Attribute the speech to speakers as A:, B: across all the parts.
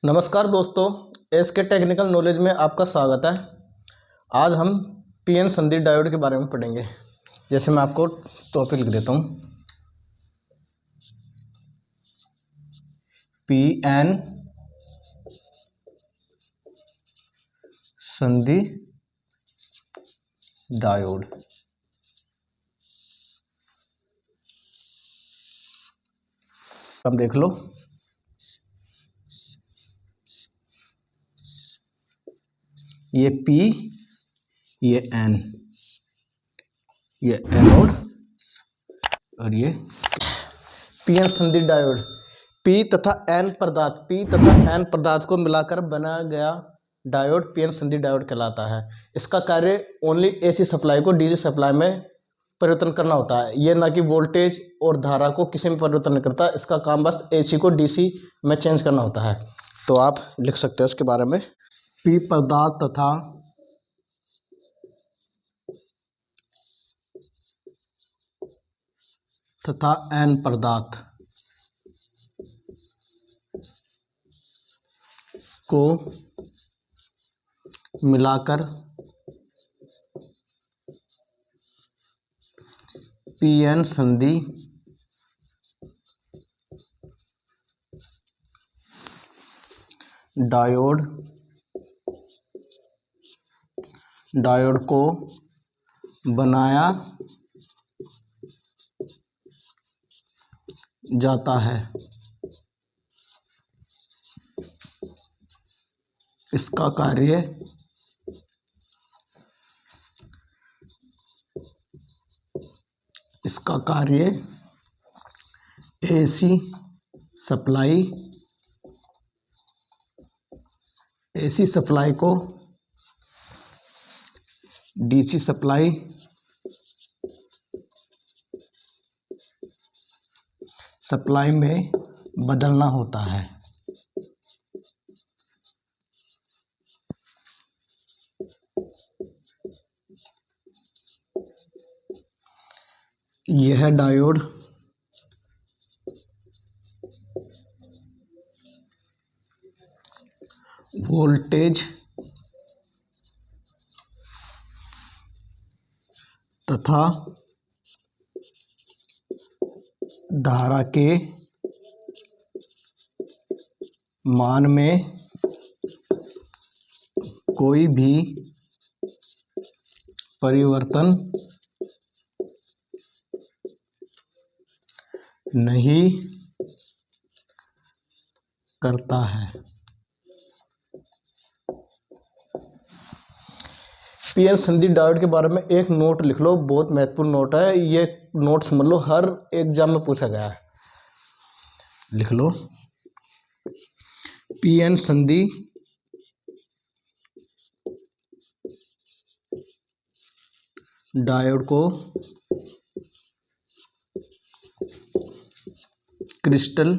A: नमस्कार दोस्तों, SK technical knowledge में आपका स्वागत है। आज हम पीएन संधि डायोड के बारे में पढ़ेंगे। जैसे मैं आपको टॉपिक लिख देता हूँ, पीएन संधि डायोड। हम देख लो, ये पी, ये एन, ये एनोड और ये पीएन संधि डायोड। पी तथा एन पदार्थ को मिलाकर बनाया गया डायोड पीएन संधि डायोड कहलाता है। इसका कार्य ओनली एसी सप्लाई को डीसी सप्लाई में परिवर्तन करना होता है। यह ना कि वोल्टेज और धारा को किसी में परिवर्तन नहीं करता। इसका काम बस एसी को डीसी में चेंज करना होता है। तो आप लिख सकते हैं उसके बारे में, पी पदार्थ तथा एन पदार्थ को मिलाकर पीएन संधि डायोड को बनाया जाता है। इसका कार्य एसी सप्लाई को डीसी सप्लाई में बदलना होता है। यह डायोड वोल्टेज तथा धारा के मान में कोई भी परिवर्तन नहीं करता है। पीएन संधि डायोड के बारे में एक नोट लिख लो, बहुत महत्वपूर्ण नोट है ये। नोट समझ लो, हर एग्जाम में पूछा गया है। लिख लो, पीएन संधि डायोड को क्रिस्टल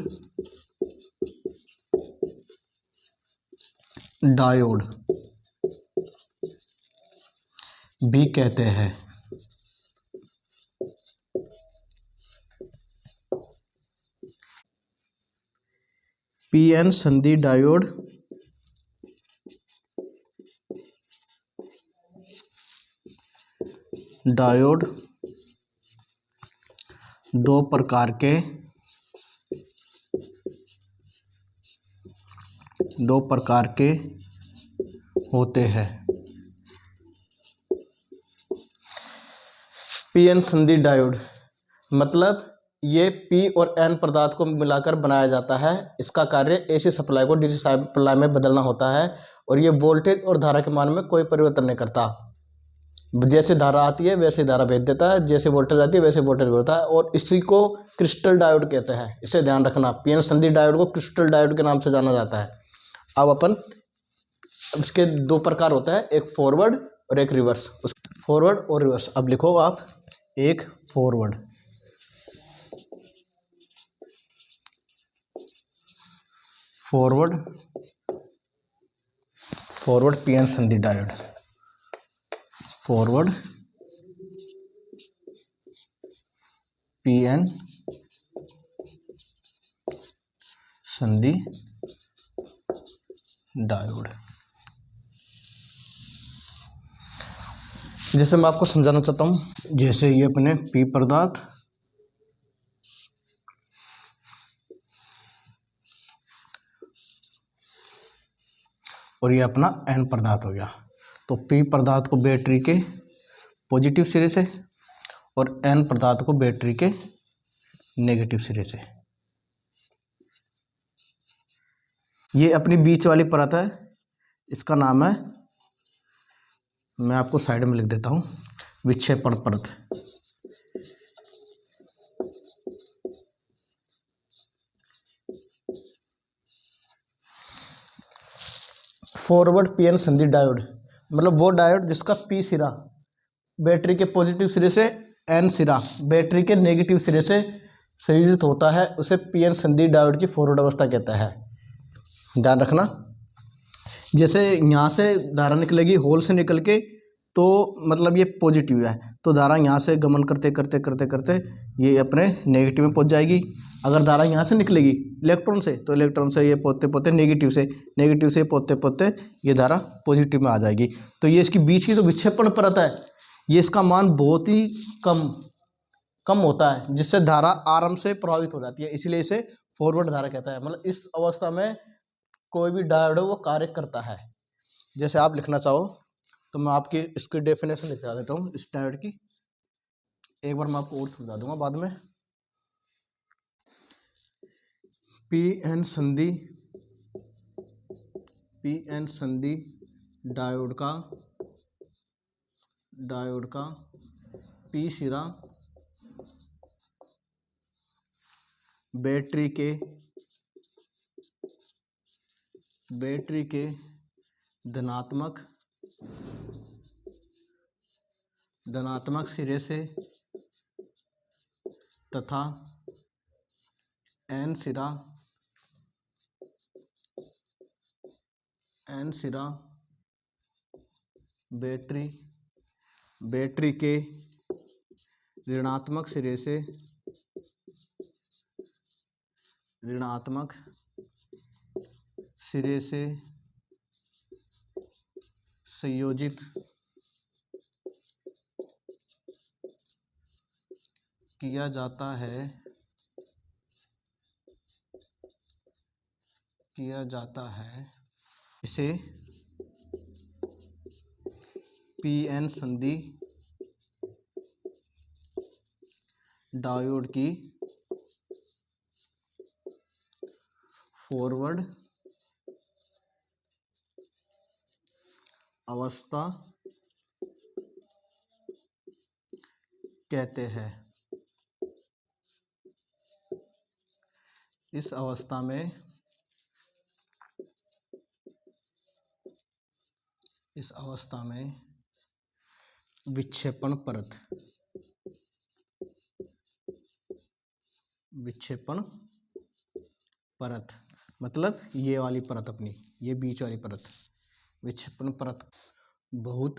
A: डायोड भी कहते हैं। पीएन संधि डायोड दो प्रकार के होते हैं। पीएन संधि डायोड मतलब ये पी और एन पदार्थ को मिलाकर बनाया जाता है। इसका कार्य एसी सप्लाई को डीसी सप्लाई में बदलना होता है और ये वोल्टेज और धारा के मान में कोई परिवर्तन नहीं करता। जैसे धारा आती है वैसे धारा भेज देता है, जैसे वोल्टेज आती है वैसे वोल्टेज भेजता है, और इसी को क्रिस्टल डायोड कहते हैं। इसे ध्यान रखना, पीएन संधि डायोड को क्रिस्टल डायोड के नाम से जाना जाता है। अब इसके दो प्रकार होता है, एक फॉरवर्ड और एक रिवर्स। फॉरवर्ड और रिवर्स। अब लिखो आप, एक फॉरवर्ड पीएन संधि डायोड, फॉरवर्ड पीएन संधि डायोड। जैसे मैं आपको समझाना चाहता हूँ, जैसे ये अपने पी पदार्थ और ये अपना एन पदार्थ हो गया। तो पी पदार्थ को बैटरी के पॉजिटिव सिरे से और एन पदार्थ को बैटरी के नेगेटिव सिरे से। ये अपनी बीच वाली परत है, इसका नाम है, मैं आपको साइड में लिख देता हूँ, विक्षेपण परत। फॉरवर्ड पीएन संधि डायोड मतलब वो डायोड जिसका पी सिरा बैटरी के पॉजिटिव सिरे से, एन सिरा बैटरी के नेगेटिव सिरे से संयोजित होता है, उसे पीएन संधि डायोड की फॉरवर्ड अवस्था कहता है। ध्यान रखना, जैसे यहाँ से धारा निकलेगी होल से निकल के, तो मतलब ये पॉजिटिव है, तो धारा यहाँ से गमन करते करते करते करते ये अपने नेगेटिव में पहुँच जाएगी। अगर धारा यहाँ से निकलेगी इलेक्ट्रॉन से, तो इलेक्ट्रॉन से ये पहुँचते पहुँचते नेगेटिव से पहुँचते पहुँचते ये धारा पॉजिटिव में आ जाएगी। तो ये इसकी बीच की जो विक्षेपण परत है, ये इसका मान बहुत ही कम होता है, जिससे धारा आराम से प्रभावित हो जाती है, इसलिए इसे फॉरवर्ड धारा कहता है। मतलब इस अवस्था में कोई भी डायोड वो कार्य करता है। जैसे आप लिखना चाहो तो मैं आपकी इसकी डेफिनेशन लिखा देता हूँ इस डायोड की, एक बार मैं आपको और समझा दूंगा बाद में। पी एन संधि डायोड का पी सिरा बैटरी के धनात्मक सिरे से तथा एन सिरा बैटरी के ऋणात्मक सिरे से संयोजित किया जाता है इसे पीएन संधि डायोड की फॉरवर्ड अवस्था कहते हैं। इस अवस्था में विक्षेपण परत मतलब ये वाली परत अपनी, ये बीच वाली परत, विक्षेपण परत बहुत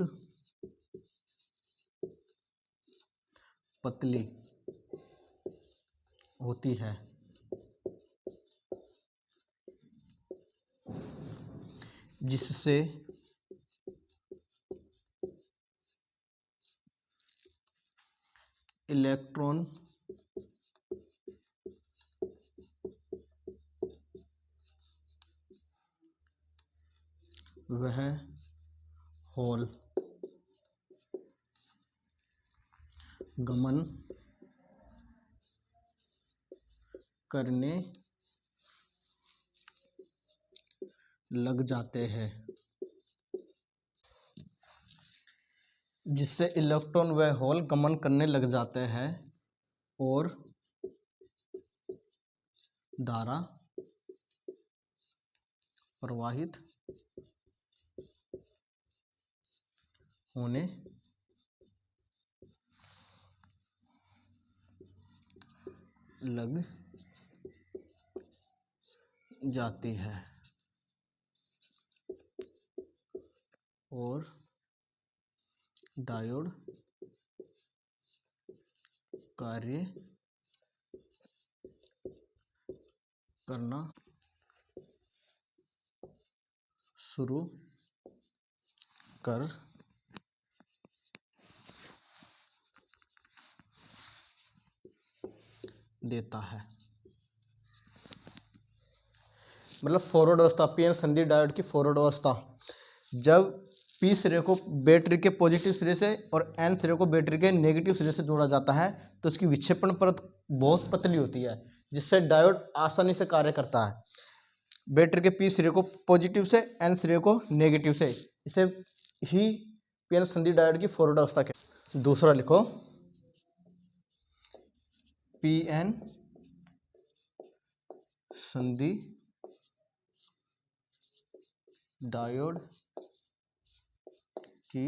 A: पतली होती है, जिससे इलेक्ट्रॉन वह होल गमन करने लग जाते हैं, जिससे इलेक्ट्रॉन व होल गमन करने लग जाते हैं और धारा प्रवाहित होने लग जाती है और डायोड कार्य करना शुरू कर देता है। मतलब फॉरवर्ड अवस्था, पीएन संधि डायोड की फॉरवर्ड अवस्था, जब पी सिरे को बैटरी के पॉजिटिव सिरे से और एन सिरे को बैटरी के नेगेटिव सिरे से जोड़ा जाता है तो इसकी विक्षेपण परत बहुत पतली होती है, जिससे डायोड आसानी से कार्य करता है। बैटरी के पी सिरे को पॉजिटिव से, एन सिरे को नेगेटिव से, इसे ही पीएन संधि डायोड की फॉरवर्ड अवस्था कहते हैं। दूसरा लिखो, पीएन संधि डायोड की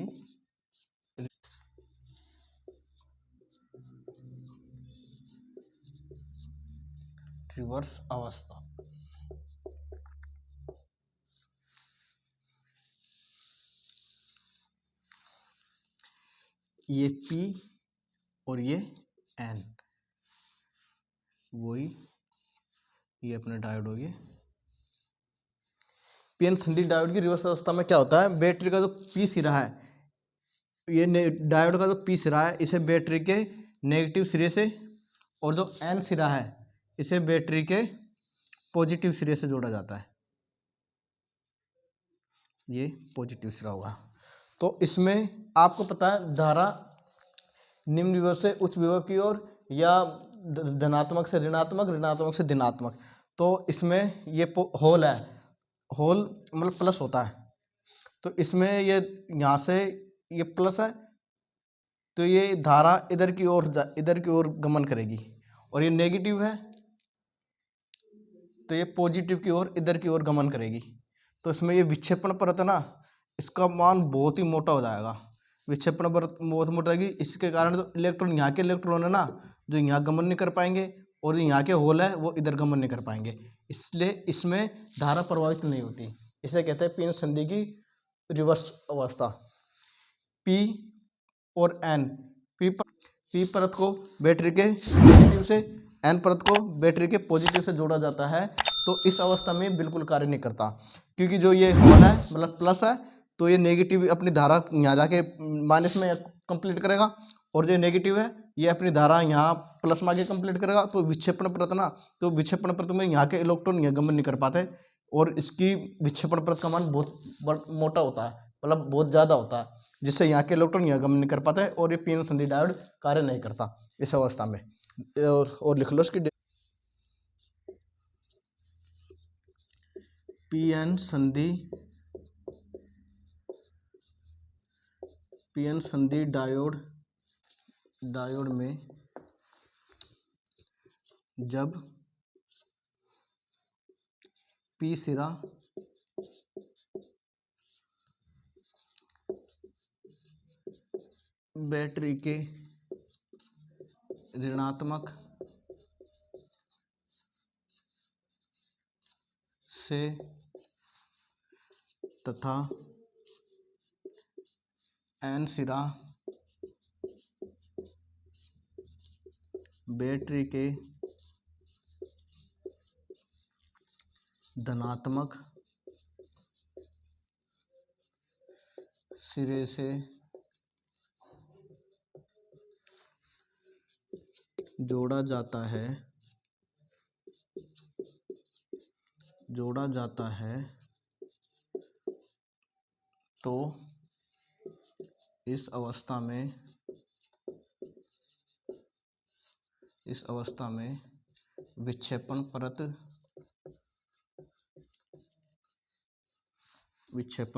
A: रिवर्स अवस्था। ये P और ये N, वही ये अपने डायोड हो गए। पीएन संधि डायोड की रिवर्स अवस्था में क्या होता है, बैटरी का जो पी सिरा है, ये डायोड का जो पी सिरा है इसे बैटरी के नेगेटिव सिरे से, और जो एन सिरा है इसे बैटरी के पॉजिटिव सिरे से जोड़ा जाता है। ये पॉजिटिव सिरा होगा। तो इसमें आपको पता है धारा निम्न विभव से उच्च विभव की ओर, या धनात्मक से ऋणात्मक, ऋणात्मक से धनात्मक। तो इसमें ये होल है, होल मतलब प्लस होता है, तो इसमें ये यहाँ से ये प्लस है तो ये धारा इधर की ओर गमन करेगी, और ये नेगेटिव है तो ये पॉजिटिव की ओर इधर की ओर गमन करेगी। तो इसमें ये विक्षेपण परत है ना, इसका मान बहुत ही मोटा हो जाएगा। विक्षेपण परत बहुत मोटा होगी, इसके कारण जो इलेक्ट्रॉन, यहाँ के इलेक्ट्रॉन है ना, जो यहाँ गमन नहीं कर पाएंगे, और यहाँ के होल है वो इधर गमन नहीं कर पाएंगे, इसलिए इसमें धारा प्रभावित नहीं होती। इसे कहते हैं पीएन संधि की रिवर्स अवस्था। पी और एन, पी परत को बैटरी के नेगेटिव से, एन परत को बैटरी के पॉजिटिव से जोड़ा जाता है, तो इस अवस्था में बिल्कुल कार्य नहीं करता, क्योंकि जो ये होल है मतलब प्लस है, तो ये नेगेटिव अपनी धारा यहाँ जाके माइनस में कंप्लीट करेगा, और जो नेगेटिव है ये अपनी धारा यहाँ प्लस में आगे कंप्लीट करेगा। तो विक्षेपण परत ना, तो विक्षेपण परत में यहाँ के इलेक्ट्रॉन यहाँ गमन नहीं कर पाते, और इसकी विक्षेपण परत का मान बहुत मोटा होता है, मतलब बहुत ज़्यादा होता है, जिससे यहाँ के इलेक्ट्रॉन यहाँ गमन नहीं कर पाता है, और ये पीएन संधि डायोड कार्य नहीं करता इस अवस्था में। और लिख लो इसकी, पीएन संधि डायोड में जब पी सिरा बैटरी के ऋणात्मक से तथा एन सिरा बैटरी के धनात्मक सिरे से जोड़ा जाता है तो इस अवस्था में विक्षेपण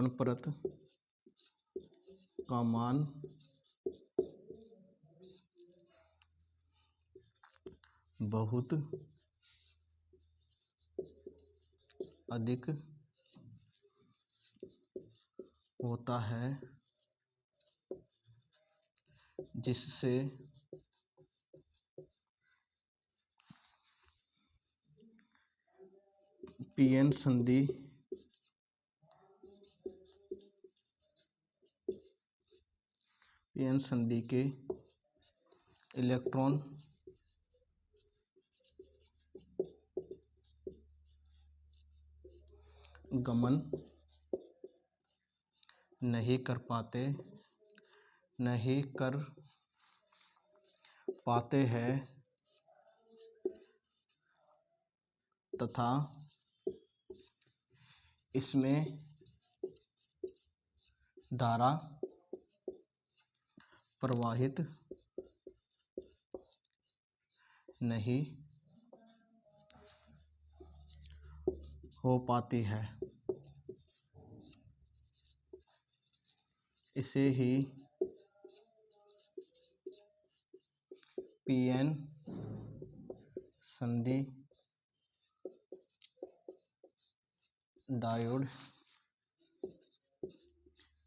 A: परत का मान बहुत अधिक होता है, जिससे पीएन संधि के इलेक्ट्रॉन गमन नहीं कर पाते हैं तथा इसमें धारा प्रवाहित नहीं हो पाती है। इसे ही पीएन संधि डायोड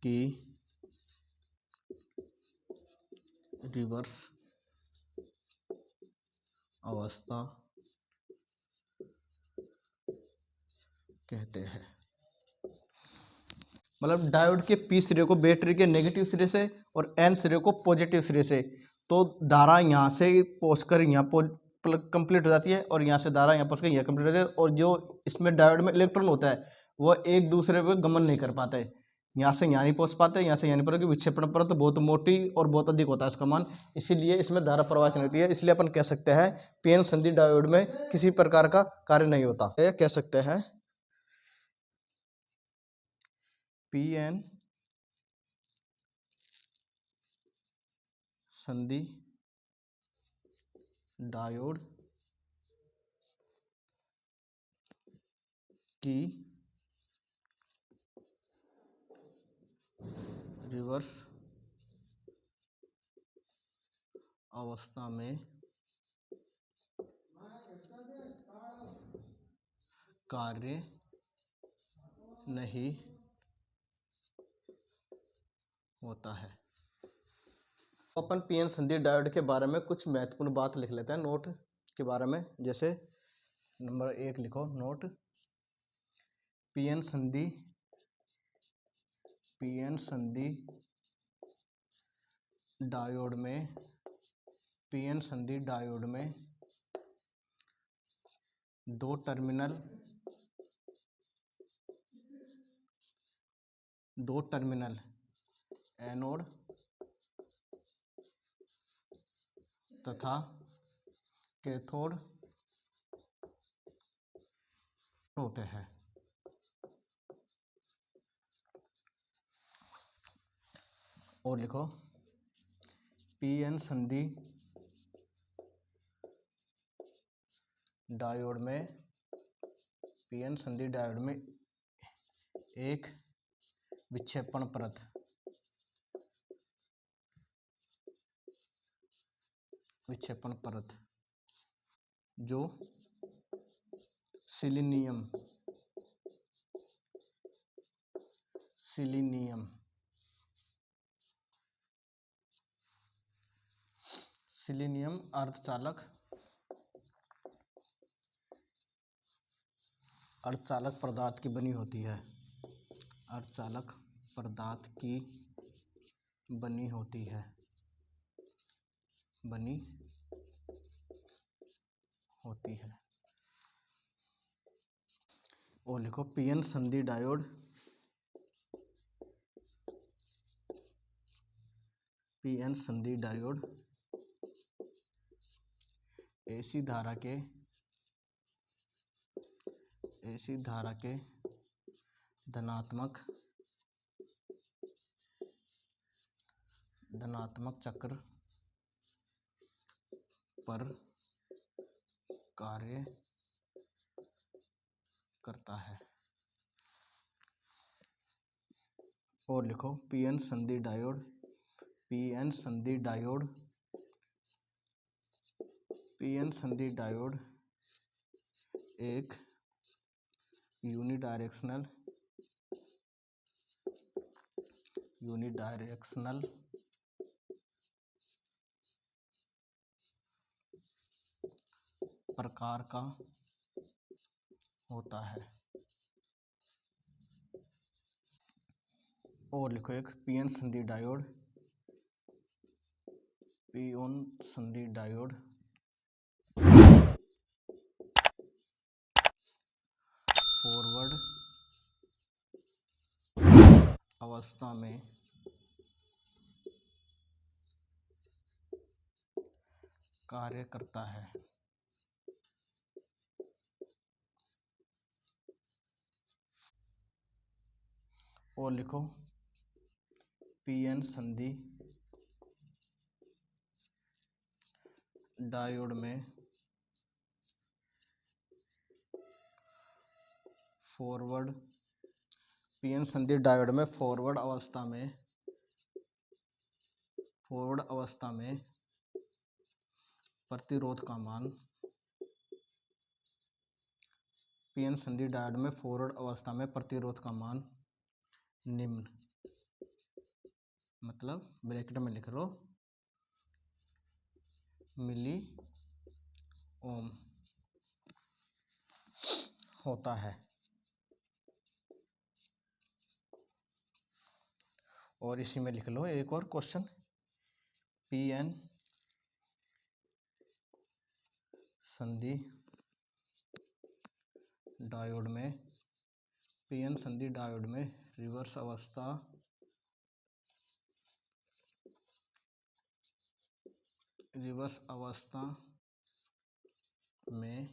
A: की रिवर्स अवस्था कहते हैं। मतलब डायोड के पी सिरे को बैटरी के नेगेटिव सिरे से और एन सिरे को पॉजिटिव सिरे से, तो धारा यहाँ से पहुँचकर यहाँ कंप्लीट हो जाती है और यहाँ से धारा यहाँ पहुँचकर यहाँ कंप्लीट हो जाती है। और जो इसमें डायोड में इलेक्ट्रॉन होता है वो एक दूसरे पे गमन नहीं कर पाते, यहाँ से यहाँ नहीं पहुँच पाते, यहाँ से यहाँ नहीं पहुँच, विक्षेपण परत तो बहुत मोटी और बहुत अधिक होता है इसका मान, इसीलिए इसमें धारा प्रवाहित नहीं होती है। इसलिए अपन कह सकते हैं पीएन संधि डायोड में किसी प्रकार का कार्य नहीं होता। ये कह सकते हैं पीएन संधि डायोड की रिवर्स अवस्था में कार्य नहीं होता है। अपन पीएन संधि डायोड के बारे में कुछ महत्वपूर्ण बात लिख लेते हैं नोट के बारे में। जैसे नंबर 1 लिखो नोट, पीएन संधि डायोड में दो टर्मिनल एनोड तथा कैथोड होते हैं। और लिखो पीएन संधि डायोड में एक विक्षेपण परत जो सिलीनियम अर्धचालक पदार्थ की बनी होती है। बनी होती है। और लिखो पीएन संधि डायोड एसी धारा के धनात्मक चक्र पर कार्य करता है। और लिखो पीएन संधि डायोड एक यूनिडायरेक्शनल प्रकार का होता है। और लिखो एक पीएन संधि डायोड फॉरवर्ड अवस्था में कार्य करता है। और लिखो पीएन संधि डायोड में फॉरवर्ड, पीएन संधि डायोड में फॉरवर्ड अवस्था में प्रतिरोध का मान, पीएन संधि डायोड में फॉरवर्ड अवस्था में प्रतिरोध का मान निम्न, मतलब ब्रैकेट में लिख लो मिली ओम होता है। और इसी में लिख लो एक और क्वेश्चन, पीएन संधि डायोड में, पीएन संधि डायोड में रिवर्स अवस्था में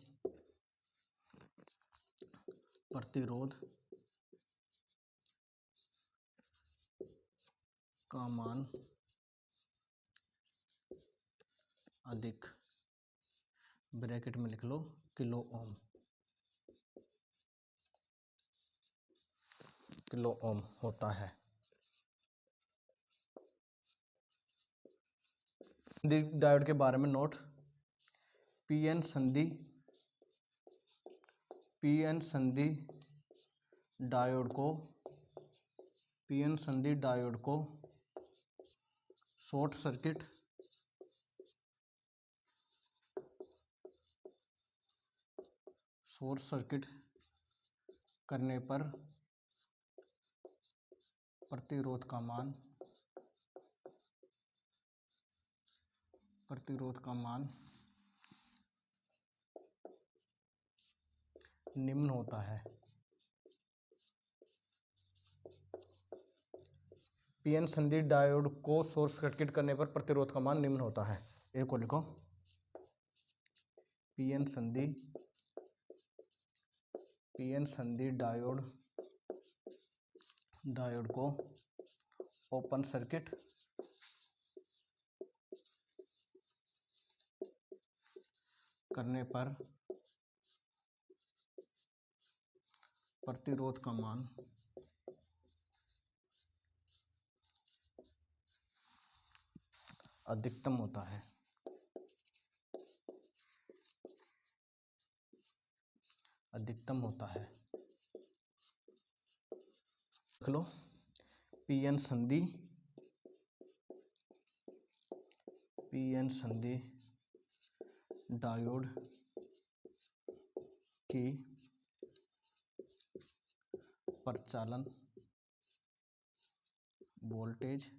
A: प्रतिरोध का मान अधिक, ब्रैकेट में लिख लो किलो ओम होता है। डायोड के बारे में नोट, पीएन संधि डायोड को शॉर्ट सर्किट करने पर प्रतिरोध का मान निम्न होता है। पीएन संधि डायोड को शॉर्ट सर्किट करने पर प्रतिरोध का मान निम्न होता है। एक को लिखो पीएन संधि डायोड को ओपन सर्किट करने पर प्रतिरोध का मान अधिकतम होता है। लिख लो पीएन संधि डायोड की प्रचालन वोल्टेज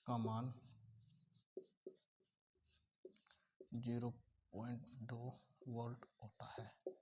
A: का मान 0.2 वोल्ट होता है।